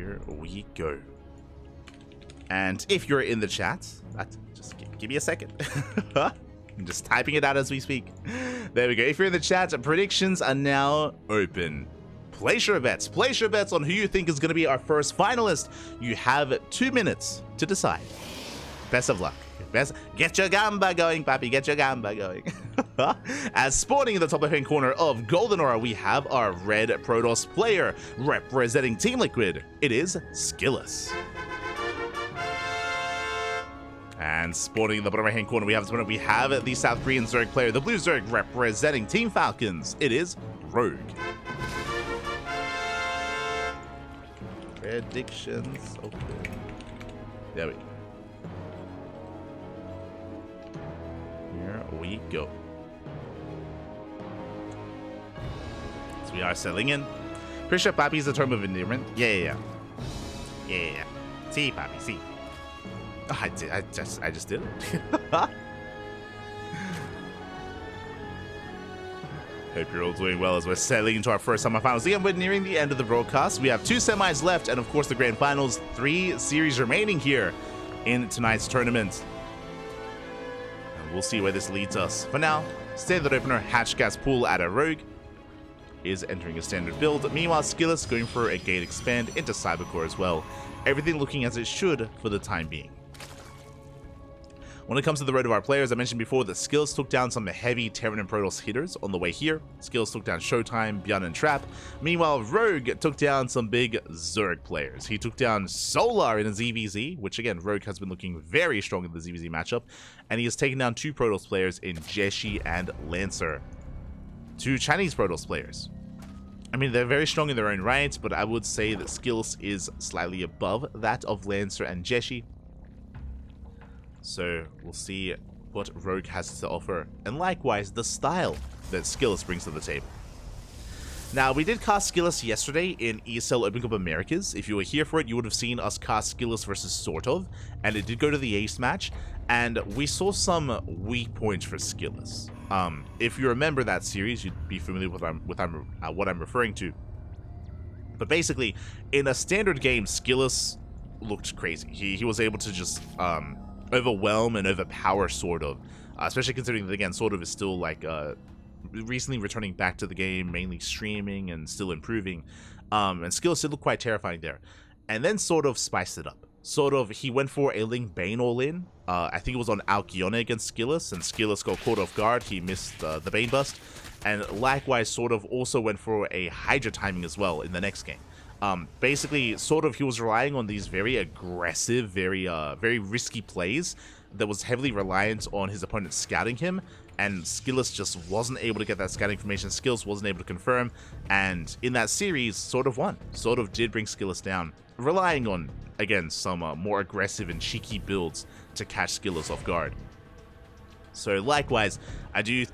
Here we go. And if you're in the chat, just give me a second. I'm just typing it out as we speak. There we go. If you're in the chat, predictions are now open. Place your bets. Place your bets on who you think is going to be our first finalist. You have 2 minutes to decide. Best of luck. Get your gamba going, papi. Get your gamba going. As spawning in the top left-hand corner of Golden Aura, we have our red Protoss player representing Team Liquid. It is SKillous. And spawning in the bottom right-hand corner, we have the South Korean Zerg player, the blue Zerg representing Team Falcons. It is Rogue. Predictions. Okay. There we go. Here we go. So we are settling in. Pretty sure Papi is a term of endearment. Yeah. See, Papi, see. Oh, I just did it. Hope you're all doing well as we're settling into our first semifinals. Again, we're nearing the end of the broadcast. We have 2 semis left, and of course the grand finals. 3 series remaining here in tonight's tournament. And we'll see where this leads us. For now, standard opener, Hatch Gas Pool at a Rogue is entering a standard build. Meanwhile, SKillous going for a gate expand into Cybercore as well. Everything looking as it should for the time being. When it comes to the road of our players, I mentioned before that SKillous took down some heavy Terran and Protoss hitters on the way here. SKillous took down Showtime, Bjorn, and Trap. Meanwhile, Rogue took down some big Zerg players. He took down Solar in a ZvZ, which again, Rogue has been looking very strong in the ZvZ matchup. And he has taken down 2 Protoss players in Jeshi and Lancer. 2 Chinese Protoss players. I mean, they're very strong in their own right, but I would say that SKillous is slightly above that of Lancer and Jeshi. So we'll see what Rogue has to offer, and likewise the style that SKillous brings to the table. Now, we did cast SKillous yesterday in ESL Open Cup Americas. If you were here for it, you would have seen us cast SKillous versus Sort of, and it did go to the ace match, and we saw some weak points for SKillous. If you remember that series, you'd be familiar with what I'm referring to. But basically, in a standard game, SKillous looked crazy. He was able to just overwhelm and overpower Sort of, especially considering that, again, Sort of is still like recently returning back to the game, mainly streaming and still improving, and SKillous did look quite terrifying there. And then Sort of spiced it up. Sort of, he went for a Ling Bane all-in. I think it was on Alkione against SKillous, and SKillous got caught off guard. He missed the Bane bust, and likewise Sort of also went for a Hydra timing as well in the next game. Basically, Sort of, he was relying on these very aggressive, very risky plays that was heavily reliant on his opponent scouting him, and SKillous just wasn't able to get that scouting information. SKillous wasn't able to confirm, and in that series, Sort of won. Sort of did bring SKillous down, relying on, again, some more aggressive and cheeky builds to catch SKillous off guard. So likewise, I do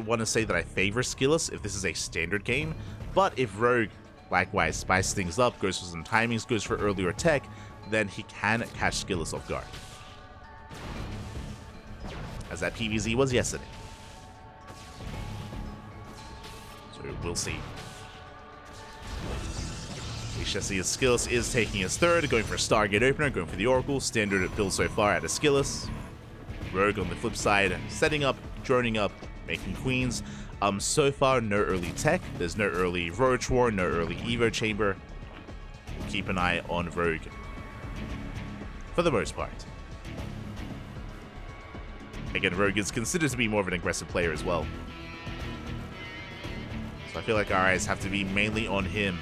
want to say that I favor SKillous if this is a standard game, but if Rogue likewise spice things up, goes for some timings, goes for earlier tech, then he can catch SKillous off guard. As that PvZ was yesterday. So we'll see. We shall see as SKillous is taking his third, going for a Stargate opener, going for the Oracle, standard build so far out of SKillous. Rogue on the flip side, setting up, droning up, making queens. So far, no early tech. There's no early Roach War, no early Evo Chamber. We'll keep an eye on Rogue for the most part. Again, Rogue is considered to be more of an aggressive player as well. So I feel like our eyes have to be mainly on him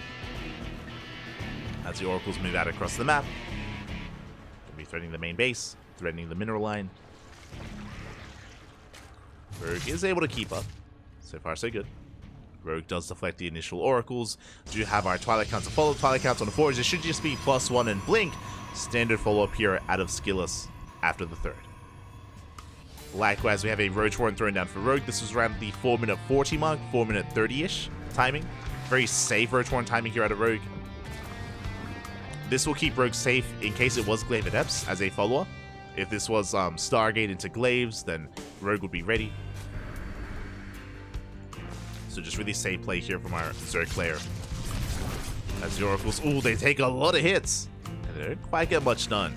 as the Oracles move out across the map. They'll be threatening the main base, threatening the mineral line. Rogue is able to keep up. So far, so good. Rogue does deflect the initial Oracles. Do have our Twilight Counts to follow. Twilight Counts on the Forge. It should just be +1 and Blink. Standard follow-up here out of SKillous after the third. Likewise, we have a Roach Warren thrown down for Rogue. This was around the 4-minute 40 mark, 4-minute 30-ish timing. Very safe Roach Warren timing here out of Rogue. This will keep Rogue safe in case it was Glaive Adepts as a follow-up. If this was Stargate into Glaives, then Rogue would be ready. So just really safe play here from our Zerg player. As the Oracles, ooh, they take a lot of hits. And they don't quite get much done.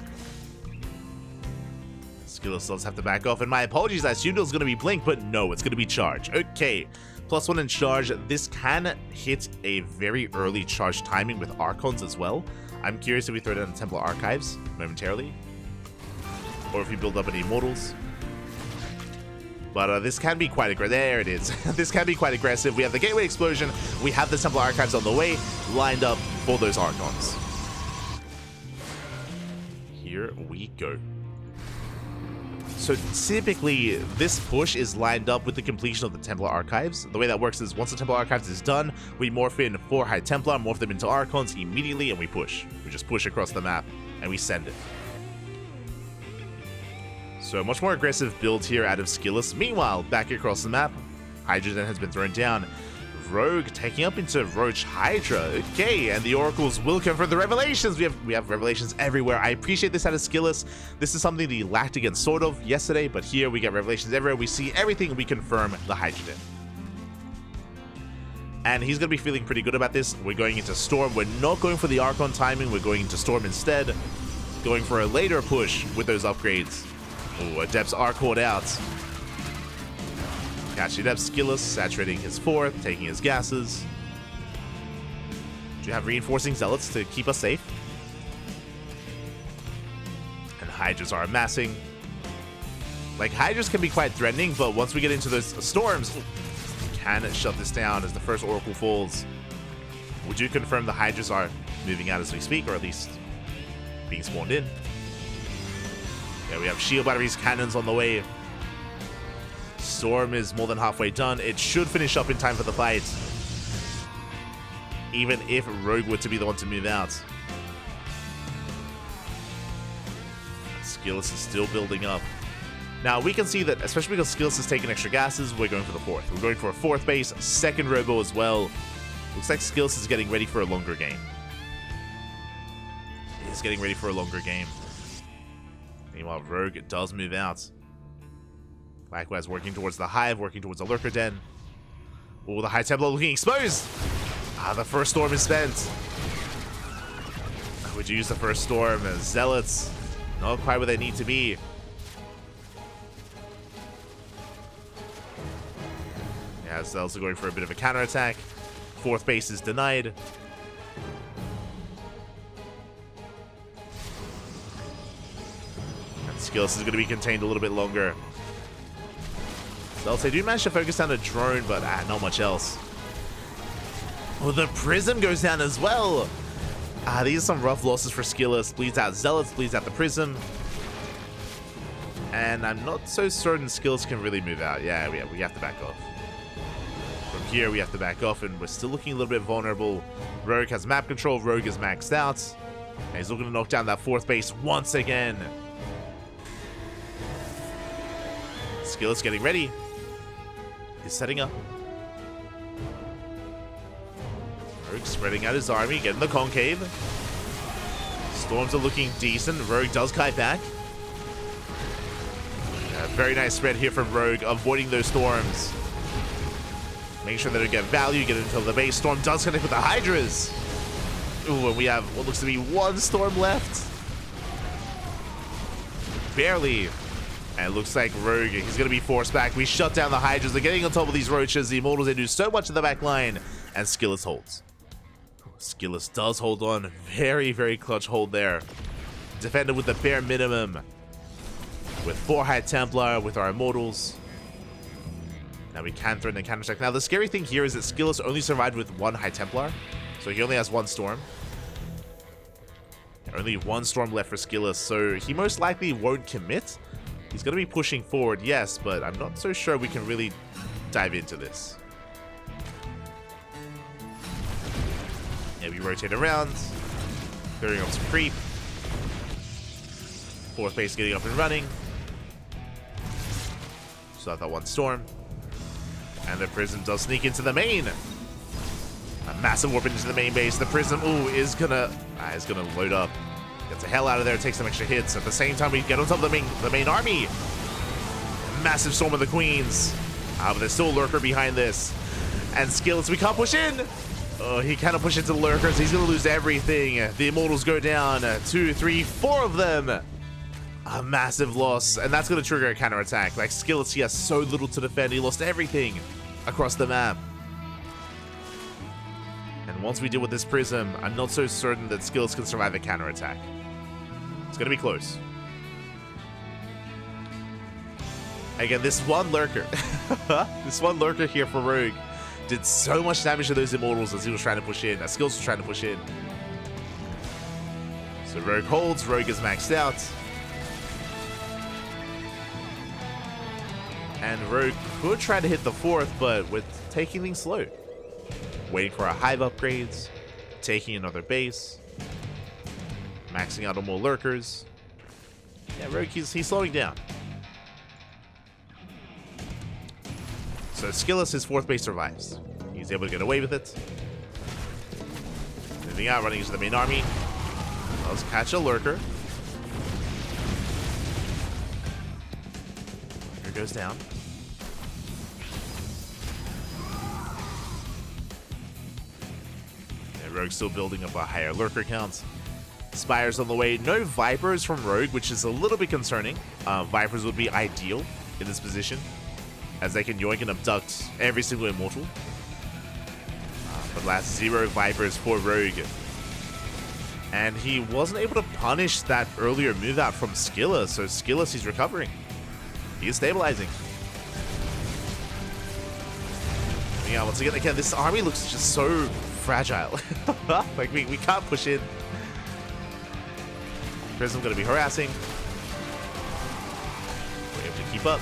SKillous does have to back off, and my apologies, I assumed it was going to be Blink, but no, it's going to be Charge. Okay, +1 in Charge. This can hit a very early charge timing with Archons as well. I'm curious if we throw down the Templar Archives momentarily, or if we build up any Immortals. But this can be quite aggressive. There it is. This can be quite aggressive. We have the Gateway Explosion. We have the Templar Archives on the way, lined up for those Archons. Here we go. So typically, this push is lined up with the completion of the Templar Archives. The way that works is once the Templar Archives is done, we morph in 4 High Templar, morph them into Archons immediately, and we push. We just push across the map, and we send it. So much more aggressive build here out of SKillous. Meanwhile, back across the map, Hydrogen has been thrown down. Rogue taking up into Roach Hydra. Okay, and the Oracles will confirm the Revelations. We have Revelations everywhere. I appreciate this out of SKillous. This is something that he lacked against sort of yesterday, but here we get Revelations everywhere. We see everything, and we confirm the Hydrogen. And he's going to be feeling pretty good about this. We're going into Storm. We're not going for the Archon timing. We're going into Storm instead. Going for a later push with those upgrades. Oh, Adepts are caught out. Catching up, SKillous, saturating his 4th, taking his gases. Do you have reinforcing zealots to keep us safe? And Hydras are amassing. Like, Hydras can be quite threatening, but once we get into those storms, we can shut this down as the first Oracle falls. Would you confirm the Hydras are moving out as we speak, or at least being spawned in? Yeah, we have shield batteries, cannons on the way. Storm is more than halfway done. It should finish up in time for the fight, even if Rogue were to be the one to move out. SKillous is still building up. Now, we can see that, especially because SKillous has taken extra gases, we're going for the 4th. We're going for a 4th base, 2nd Robo as well. Looks like SKillous is getting ready for a longer game. He's getting ready for a longer game. Meanwhile, Rogue does move out. Likewise, working towards the Hive, working towards the Lurker Den. Oh, the High Templar looking exposed! Ah, the first Storm is spent. Would you use the first Storm as Zealots? Not quite where they need to be. Yeah, Zealots are going for a bit of a counterattack. 4th base is denied. SKillous is going to be contained a little bit longer. They do manage to focus down a drone, but not much else. Oh, the Prism goes down as well. These are some rough losses for SKillous. Bleeds out Zealots, bleeds out the Prism. And I'm not so certain SKillous can really move out. Yeah, we have to back off. From here, we have to back off, and we're still looking a little bit vulnerable. Rogue has map control. Rogue is maxed out. And he's looking to knock down that 4th base once again. SKillous getting ready. He's setting up. Rogue spreading out his army, getting the concave. Storms are looking decent. Rogue does kite back. Yeah, very nice spread here from Rogue, avoiding those storms. Make sure they don't get value, get into the base. Storm does connect with the Hydras. Ooh, and we have what looks to be 1 Storm left. Barely. And it looks like Rogue, he's going to be forced back. We shut down the Hydras. They're getting on top of these Roaches. The Immortals, they do so much in the back line. And SKillous holds. SKillous does hold on. Very, very clutch hold there. Defended with the bare minimum. With 4 High Templar, with our Immortals. Now we can threaten the counter-attack. Now the scary thing here is that SKillous only survived with 1 High Templar. So he only has 1 Storm. Only 1 Storm left for SKillous. So he most likely won't commit. He's going to be pushing forward, yes, but I'm not so sure we can really dive into this. Yeah, we rotate around, clearing up some creep. 4th base getting up and running. Still have that 1 Storm. And the Prism does sneak into the main. A massive warp into the main base. The Prism, ooh, is gonna load up. Gets the hell out of there, takes some extra hits. At the same time, we get on top of the main army. Massive Storm of the Queens. But there's still a Lurker behind this. And SKillous, we can't push in. Oh, he cannot push into the lurkers. He's going to lose everything. The Immortals go down. 2, 3, 4 of them. A massive loss. And that's going to trigger a counterattack. Like, SKillous, he has so little to defend. He lost everything across the map. And once we deal with this Prism, I'm not so certain that SKillous can survive a counterattack. It's going to be close. Again, this one lurker. This one lurker here for Rogue did so much damage to those Immortals as he was trying to push in, as SKillous was trying to push in. So Rogue holds, Rogue is maxed out. And Rogue could try to hit the 4th, but with taking things slow. Waiting for our hive upgrades, taking another base, maxing out on more lurkers. Yeah, Rogue, he's slowing down. So SKillous, his 4th base survives. He's able to get away with it. Moving out, running into the main army. Let's catch a lurker. Lurker goes down. Yeah, Rogue's still building up a higher lurker count. Spires on the way. No Vipers from Rogue, which is a little bit concerning. Vipers would be ideal in this position, as they can yoink and abduct every single Immortal. But last 0 Vipers for Rogue. And he wasn't able to punish that earlier move out from SKillous, so SKillous, he's recovering. He is stabilizing. Yeah, once again, this army looks just so fragile. Like, we can't push in. Prism gonna be harassing. We're able to keep up.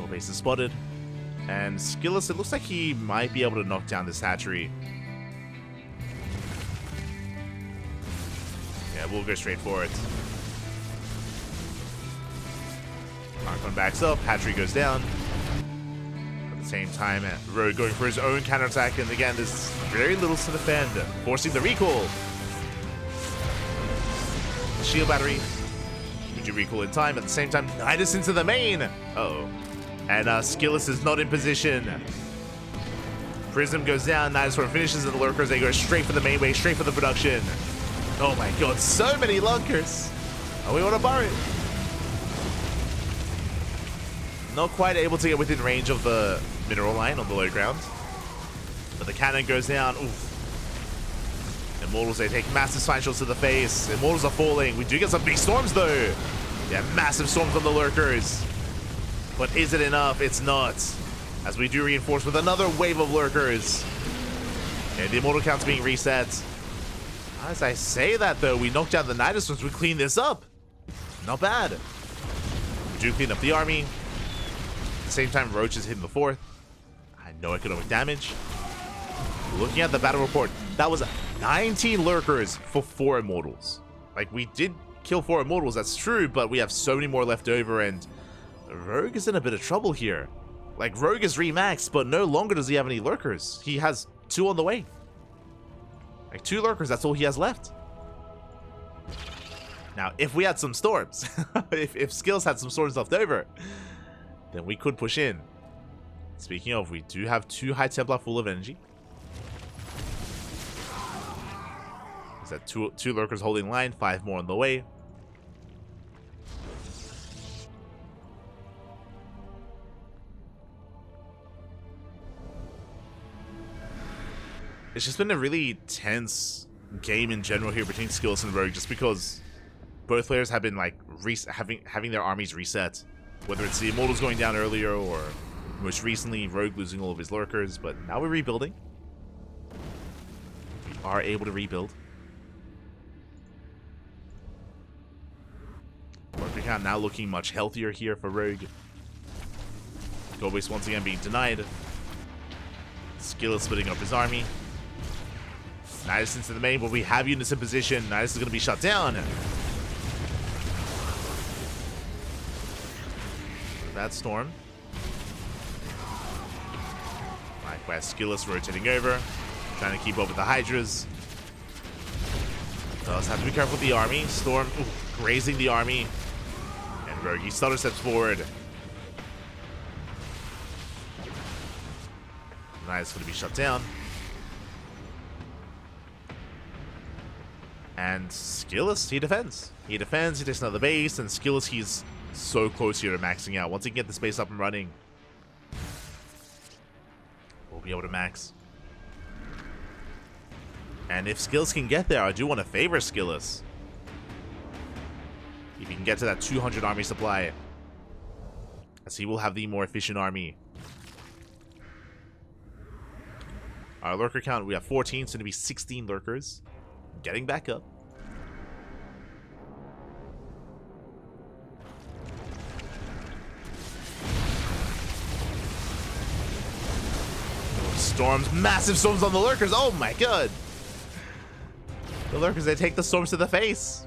Base is spotted, and SKillous, it looks like he might be able to knock down this hatchery. Yeah, we'll go straight for it. Archon backs up, hatchery goes down. At the same time, Rogue going for his own counterattack, and again, there's very little to defend, forcing the recall. Shield battery. We do recall in time. At the same time, Nidus into the main. Uh-oh. And SKillous is not in position. Prism goes down. Nidus finishes the lurkers. They go straight for the main way, straight for the production. Oh my god, so many lurkers. Oh, we want to bar it. Not quite able to get within range of the mineral line on the low ground. But the cannon goes down. Oof. Immortals, they take massive spine shots to the face. Immortals are falling. We do get some big storms though. Yeah, massive storms on the lurkers. But is it enough? It's not. As we do reinforce with another wave of lurkers. Okay, the immortal count's being reset. As I say that though, we knocked out the Nidus once we clean this up. Not bad. We do clean up the army. At the same time, Roach is hitting the 4th. I know economic damage. Looking at the battle report, that was 19 lurkers for 4 immortals. Like, we did kill 4 immortals, that's true, but we have so many more left over, and Rogue is in a bit of trouble here. Like, Rogue is remaxed, but no longer does he have any lurkers. He has 2 on the way. Like, 2 lurkers, that's all he has left. Now, if we had some storms, if SKillous had some storms left over, then we could push in. Speaking of, we do have 2 High Templar full of energy. Is that 2 lurkers holding line, 5 more on the way. It's just been a really tense game in general here between SKillous and Rogue, just because both players have been like having their armies reset, whether it's the Immortals going down earlier or most recently Rogue losing all of his lurkers. But now we're rebuilding. We are able to rebuild. Lurker count now looking much healthier here for Rogue. Gold base once again being denied. SKillous splitting up his army. Nidus into the main, but we have units in position. Nidus is going to be shut down. Bad storm. Likewise, SKillous rotating over, trying to keep up with the Hydras. Does have to be careful with the army. Storm grazing the army. And Rogue, he stutter steps forward. Nice, going to be shut down. And SKillous, he defends. He defends, he takes another base, and SKillous, he's so close here to maxing out. Once he can get this base up and running, we'll be able to max. And if SKillous can get there, I do want to favor SKillous. If he can get to that 200 army supply, as he will have the more efficient army. Our lurker count, we have 14, so to be 16 lurkers. Getting back up. Storms, massive storms on the lurkers. Oh my god. The lurkers, they take the storms to the face.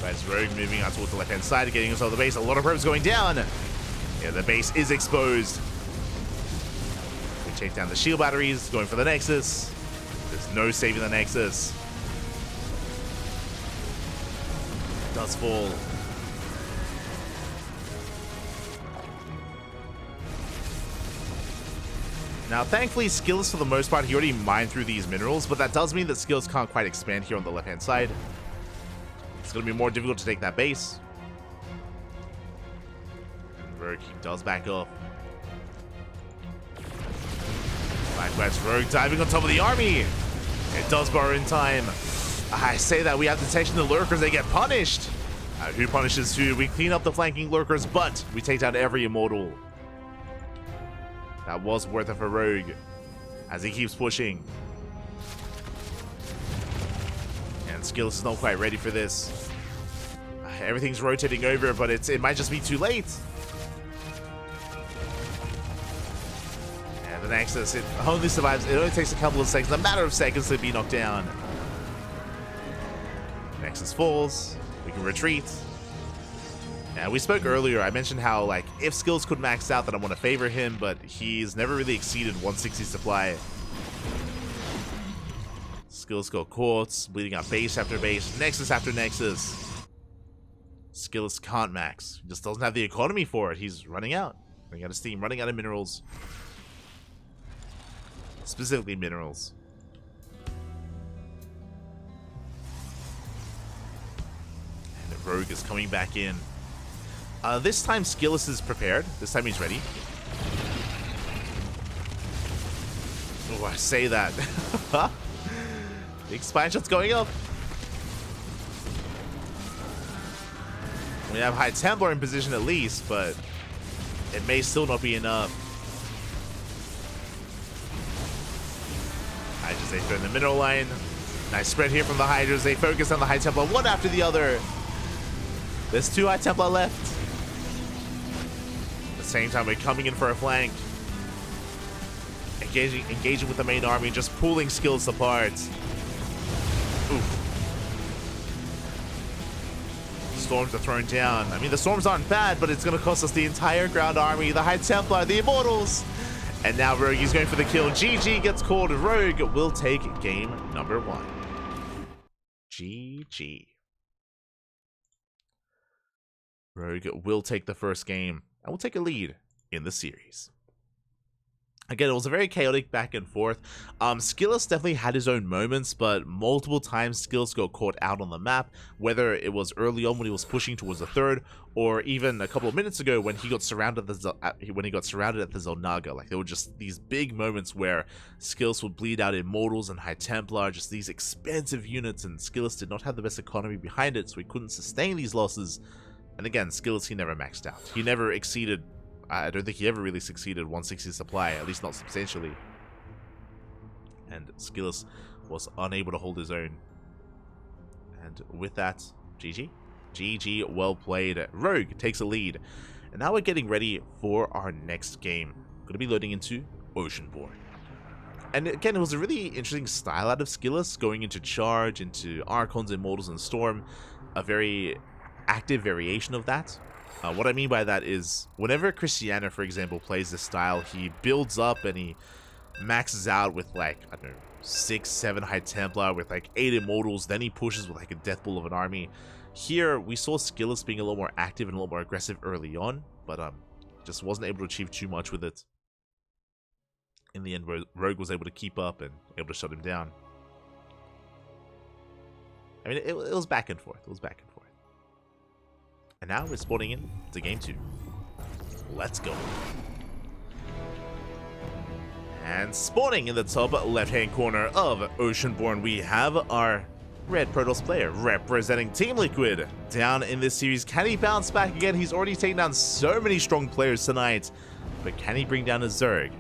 That's Rogue moving out towards the left hand side, getting himself the base. A lot of probes going down. Yeah, the base is exposed. We take down the shield batteries, going for the Nexus. There's no saving the Nexus. It does fall. Now, thankfully, SKillous, for the most part, he already mined through these minerals, but that does mean that SKillous can't quite expand here on the left-hand side. It's going to be more difficult to take that base. And Rogue, he does back off. Likewise, Rogue diving on top of the army. It does borrow in time. I say that we have detection of the lurkers, they get punished. Who punishes who? We clean up the flanking lurkers, but we take down every immortal. That was worth it for Rogue, as he keeps pushing. And SKillous is not quite ready for this. Everything's rotating over, but it might just be too late. And the Nexus, it only survives. It only takes a couple of seconds, a matter of seconds, to be knocked down. Nexus falls. We can retreat. Now, we spoke earlier, I mentioned how, like, if SKillous could max out, then I want to favor him, but he's never really exceeded 160 supply. SKillous got quartz, bleeding out base after base, Nexus after Nexus. SKillous can't max. He just doesn't have the economy for it. He's running out. Running out of steam, running out of minerals. Specifically minerals. And Rogue is coming back in. This time SKillous is prepared. This time he's ready. Oh, I say that. The expansion's going up. We have High Templar in position at least, but it may still not be enough. Hydras, they throw in the mineral line. Nice spread here from the Hydras. They focus on the High Templar one after the other. There's 2 High Templar left. At the same time, we're coming in for a flank. Engaging with the main army, just pulling SKillous apart. Oof. Storms are thrown down. I mean, the storms aren't bad, but it's going to cost us the entire ground army, the High Templar, the Immortals. And now Rogue is going for the kill. GG gets called. Rogue will take game number 1. GG. Rogue will take the first game and will take a lead in the series. Again, it was a very chaotic back and forth. SKillous definitely had his own moments, but multiple times SKillous got caught out on the map, whether it was early on when he was pushing towards the third, or even a couple of minutes ago when he got surrounded at the Zelnaga. Like, there were just these big moments where SKillous would bleed out Immortals and High Templar, just these expensive units, and SKillous did not have the best economy behind it, so he couldn't sustain these losses. And again, SKillous, he never maxed out. He never exceeded, I don't think he ever really succeeded 160 supply, at least not substantially. And SKillous was unable to hold his own. And with that, GG. GG, well played. Rogue takes a lead. And now we're getting ready for our next game. Going to be loading into Oceanborn. And again, it was a really interesting style out of SKillous, going into Charge, into Archons, Immortals, and Storm. A very active variation of that. What I mean by that is, whenever Christiana, for example, plays this style, he builds up and he maxes out with, like, I don't know, 6, 7 High Templar with like 8 Immortals, then he pushes with like a Death Bull of an army. Here, we saw SKillous being a little more active and a little more aggressive early on, but just wasn't able to achieve too much with it. In the end, Rogue was able to keep up and able to shut him down. I mean, it was back and forth. It was back and forth. And now we're spawning in to game 2. Let's go. And spawning in the top left-hand corner of Oceanborn, we have our Red Protoss player representing Team Liquid. Down in this series, can he bounce back again? He's already taken down so many strong players tonight. But can he bring down a Zerg?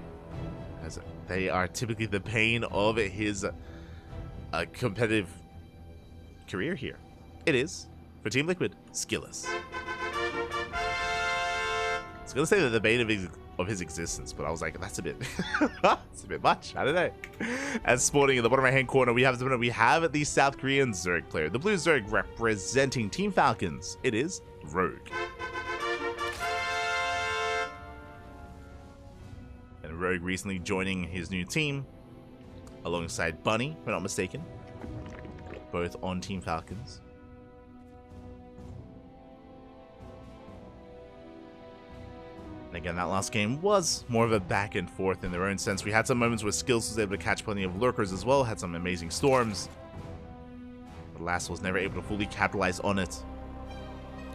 As they are typically the bane of his competitive career here. It is, for Team Liquid, SKillous. I was going to say that the bane of his existence, but I was like, that's a bit it's a bit much. I don't know. And spawning in the bottom right hand corner, we have the South Korean Zerg player, the blue Zerg representing Team Falcons. It is Rogue. And Rogue recently joining his new team alongside Bunny, if I'm not mistaken, both on Team Falcons. And again, that last game was more of a back and forth in their own sense. We had some moments where SKillous was able to catch plenty of lurkers as well, had some amazing storms. But Last was never able to fully capitalize on it.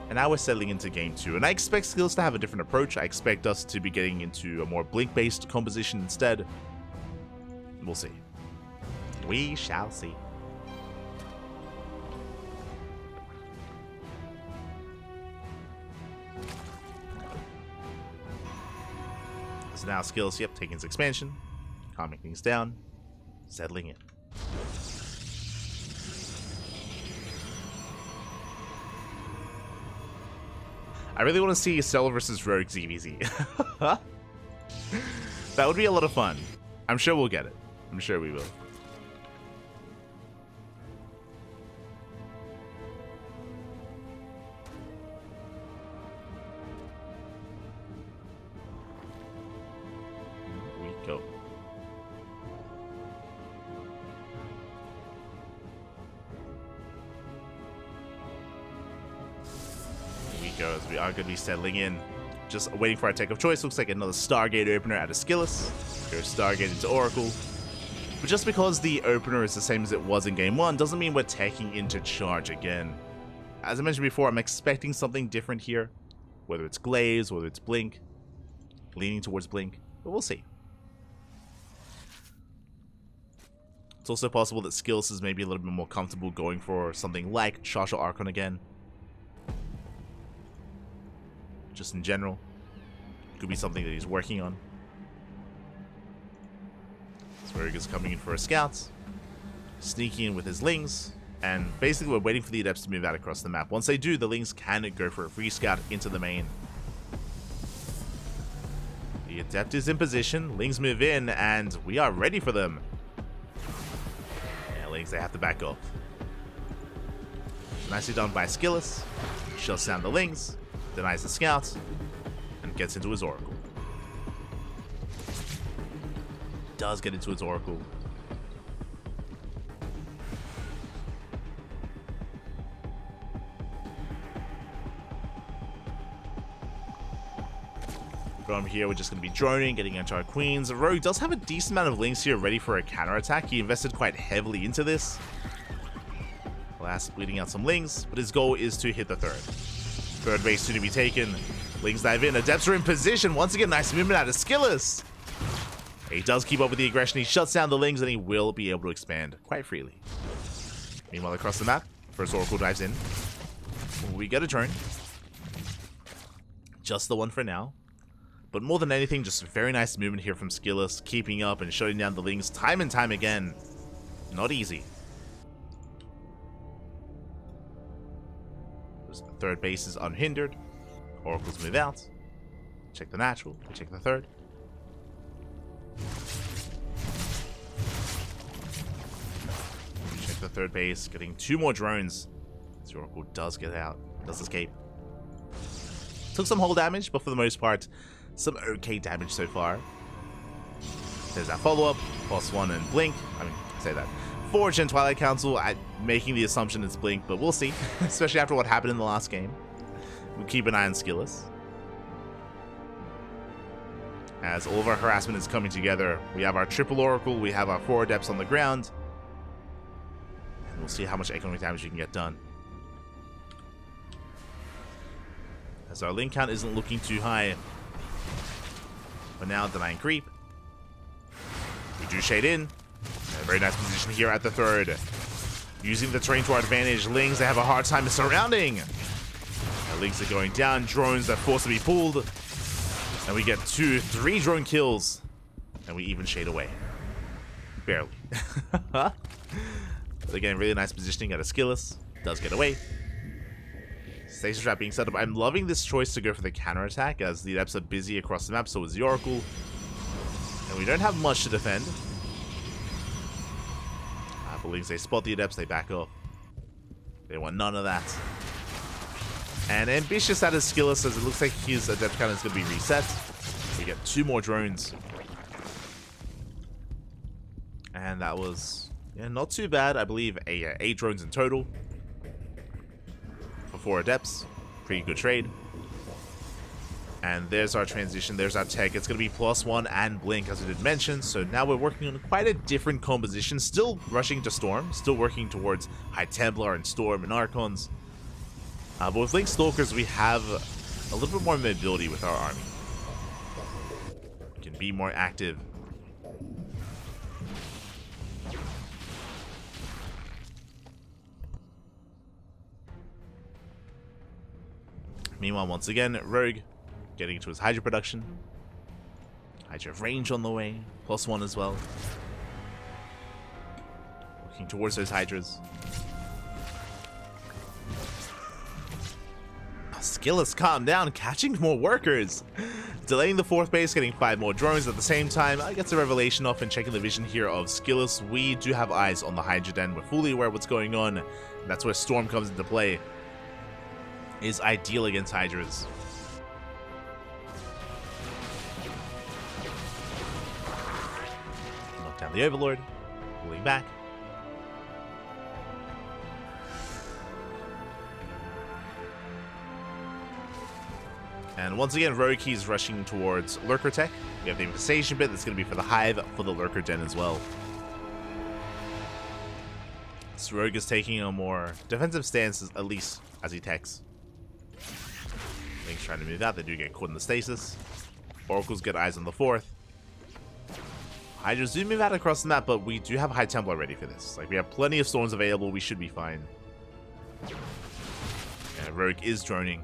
And now we're settling into game 2. And I expect SKillous to have a different approach. I expect us to be getting into a more blink-based composition instead. We'll see. We shall see. So now SKillous, yep, taking his expansion, calming things down, settling in. I really want to see Stella versus Rogue ZvZ. That would be a lot of fun. I'm sure we'll get it. I'm sure we will. Go. Here we go, as we are going to be settling in. Just waiting for our tech of choice. Looks like another Stargate opener out of SKillous. Goes Stargate into Oracle. But just because the opener is the same as it was in game 1 doesn't mean we're taking into charge again. As I mentioned before, I'm expecting something different here. Whether it's Glaze, whether it's Blink. Leaning towards Blink, but we'll see. It's also possible that SKillous is maybe a little bit more comfortable going for something like Shasha Archon again. Just in general. Could be something that he's working on. Rogue is coming in for a scout. Sneaking in with his Lings. And basically we're waiting for the Adepts to move out across the map. Once they do, the Lings can go for a free scout into the main. The Adept is in position. Lings move in and we are ready for them. They have to back off. Nicely done by SKillous. Shuts down the Lings, denies the scout, and gets into his Oracle. Does get into his Oracle. From here, we're just going to be droning, getting into our queens. Rogue does have a decent amount of Lings here ready for a counterattack. He invested quite heavily into this. Last bleeding out some Lings, but his goal is to hit the third. Third base soon to be taken. Lings dive in. Adepts are in position. Once again, nice movement out of SKillous. He does keep up with the aggression. He shuts down the Lings, and he will be able to expand quite freely. Meanwhile, across the map, first Oracle dives in. We get a turn. Just the one for now. But more than anything, just very nice movement here from SKillous, keeping up and shutting down the Lings time and time again. Not easy. Third base is unhindered. Oracles move out. Check the natural. We check the third. Check the third base. Getting 2 more drones. The Oracle does get out. Does escape. Took some hull damage, but for the most part, some okay damage so far. There's that follow-up. +1 and Blink. I mean, say that. Forge and Twilight Council, making the assumption it's Blink, but we'll see. Especially after what happened in the last game. We'll keep an eye on SKillous. As all of our harassment is coming together, we have our triple Oracle, we have our 4 Adepts on the ground. And we'll see how much economic damage we can get done. As our link count isn't looking too high. But now denying creep. We do shade in. A very nice position here at the 3rd. Using the terrain to our advantage. Lings, they have a hard time surrounding. Our Lings are going down. Drones are forced to be pulled. And we get 2-3 drone kills. And we even shade away. Barely. But again, really nice positioning at a SKillous. Does get away. Station trap being set up. I'm loving this choice to go for the counterattack as the Adepts are busy across the map, so is the Oracle. And we don't have much to defend. I believe they spot the Adepts, they back off. They want none of that. And ambitious at his SKillous as it looks like his Adept count is going to be reset. We get 2 more drones. And that was not too bad. I believe 8 drones in total. For 4 Adepts. Pretty good trade. And there's our transition. There's our tech. It's going to be +1 and Blink, as I did mention. So now we're working on quite a different composition. Still rushing to Storm. Still working towards High Templar and Storm and Archons. But with Link Stalkers, we have a little bit more mobility with our army. We can be more active. Meanwhile, once again, Rogue getting into his Hydra production. Hydra range on the way, +1 as well. Working towards those Hydras. SKillous, calm down, catching more workers. Delaying the 4th base, getting 5 more drones at the same time. I get the revelation off and checking the vision here of SKillous. We do have eyes on the Hydra den. We're fully aware of what's going on. And that's where Storm comes into play. Is ideal against Hydras. Knock down the Overlord. Pulling back. And once again, Rogue, he's rushing towards Lurker Tech. We have the Infestation bit that's going to be for the Hive, for the Lurker Den as well. So Rogue is taking a more defensive stance, at least as he techs. Link's trying to move out. They do get caught in the stasis. Oracles get eyes on the 4th. Hydras do move out across the map, but we do have High Templar ready for this. Like, we have plenty of storms available. We should be fine. Yeah, Rogue is droning.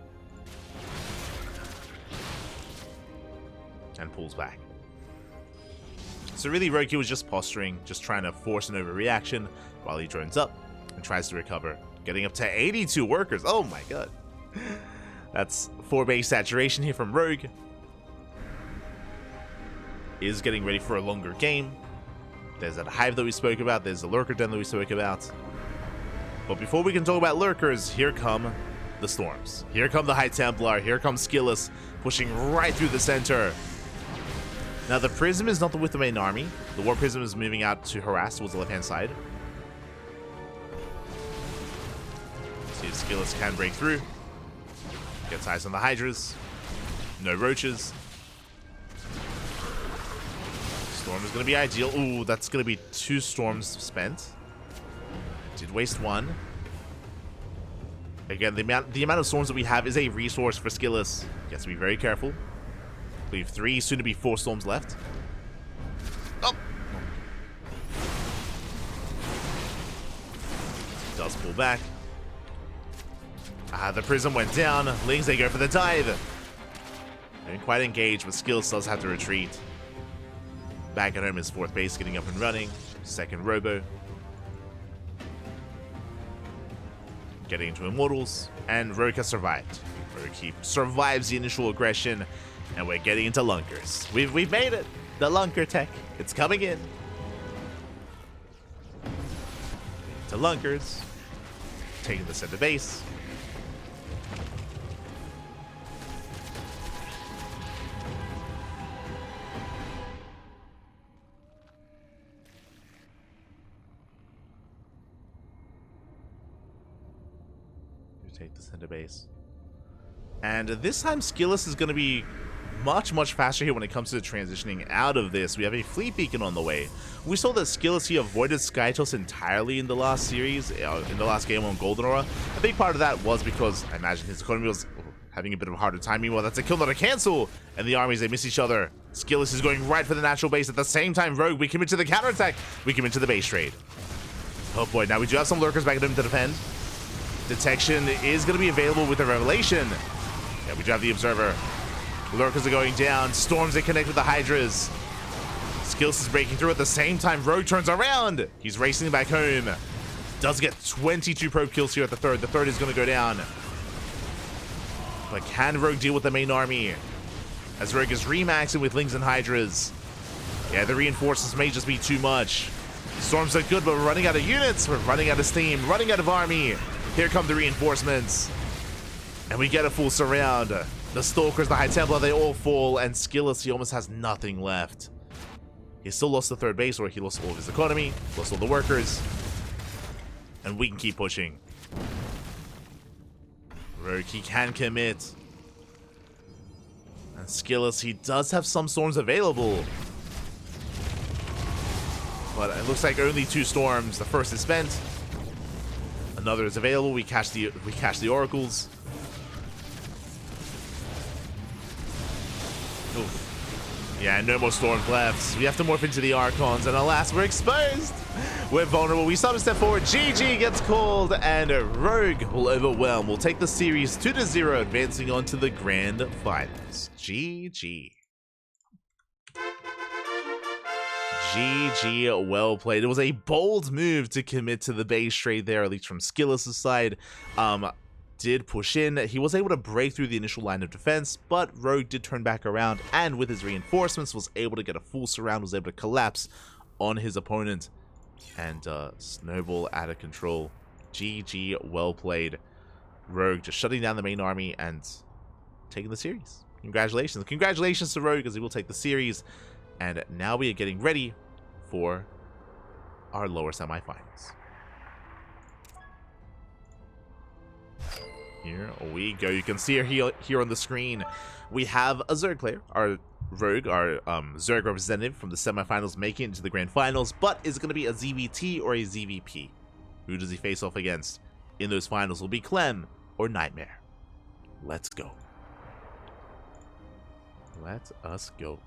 And pulls back. So really, Rogue was just posturing, just trying to force an overreaction while he drones up and tries to recover. Getting up to 82 workers. Oh my god. That's 4 base saturation here from Rogue. Is getting ready for a longer game. There's that Hive that we spoke about. There's the Lurker Den that we spoke about. But before we can talk about Lurkers, here come the Storms. Here come the High Templar. Here comes SKillous pushing right through the center. Now the Prism is not with the main army. The War Prism is moving out to harass towards the left-hand side. See if SKillous can break through. Gets eyes on the Hydras. No roaches. Storm is going to be ideal. Ooh, that's going to be 2 storms spent. Did waste 1. Again, the amount of storms that we have is a resource for SKillous. He has to be very careful. We have 3, soon to be 4 storms left. Oh! Does pull back. The Prism went down. Lings, they go for the dive. They didn't quite engage, but SKillous does have to retreat. Back at home is 4th base getting up and running. 2nd Robo. Getting into Immortals. And Rogue has survived. Rogue survives the initial aggression. And we're getting into Lunkers. We've made it! The Lunker tech. It's coming in. To Lunkers. Taking the center base. Take the center base. And this time, SKillous is going to be much faster here when it comes to transitioning out of this. We have a fleet beacon on the way. We saw that SKillous, he avoided Skytoss entirely in the last series, in the last game on Golden Aura. A big part of that was because I imagine his economy was having a bit of a harder time. Meanwhile, that's a kill, not a cancel. And the armies, they miss each other. SKillous is going right for the natural base. At the same time, Rogue, we commit to the counterattack. We commit to the base trade. Oh boy, now we do have some lurkers back at him to defend. Detection is going to be available with the Revelation. Yeah, we do have the Observer. Lurkers are going down. Storms, they connect with the Hydras. SKillous is breaking through at the same time. Rogue turns around. He's racing back home. Does get 22 probe kills here at the third. The third is going to go down. But can Rogue deal with the main army? As Rogue is remaxing with Lings and Hydras. Yeah, the reinforcements may just be too much. Storms are good, but we're running out of units. We're running out of steam. Running out of army. Here come the reinforcements. And we get a full surround. The Stalkers, the High Templar, they all fall. And SKillous, he almost has nothing left. He still lost the third base, or he lost all of his economy. Lost all the workers. And we can keep pushing. Rogue, he can commit. And SKillous, he does have some storms available. But it looks like only 2 storms. The first is spent. Another is available. We catch the oracles. Oof. Yeah, no more storms left. We have to morph into the Archons, and alas, we're exposed. We're vulnerable. We start to step forward. GG gets called, and Rogue will overwhelm. We'll take the series 2-0, advancing on to the grand finals. GG. GG, well played. It was a bold move to commit to the base trade there, at least from SKillous' side. Did push in. He was able to break through the initial line of defense, but Rogue did turn back around, and with his reinforcements was able to get a full surround, was able to collapse on his opponent, and snowball out of control. GG, well played. Rogue just shutting down the main army and taking the series. Congratulations. Congratulations to Rogue, as he will take the series. And now we are getting ready for our lower semifinals. Here we go. You can see here on the screen, we have a Zerg player, our Rogue, our Zerg representative from the semifinals, making it into the grand finals. But is it going to be a ZvT or a ZvP? Who does he face off against in those finals? Will be Clem or Nightmare? Let's go. Let us go.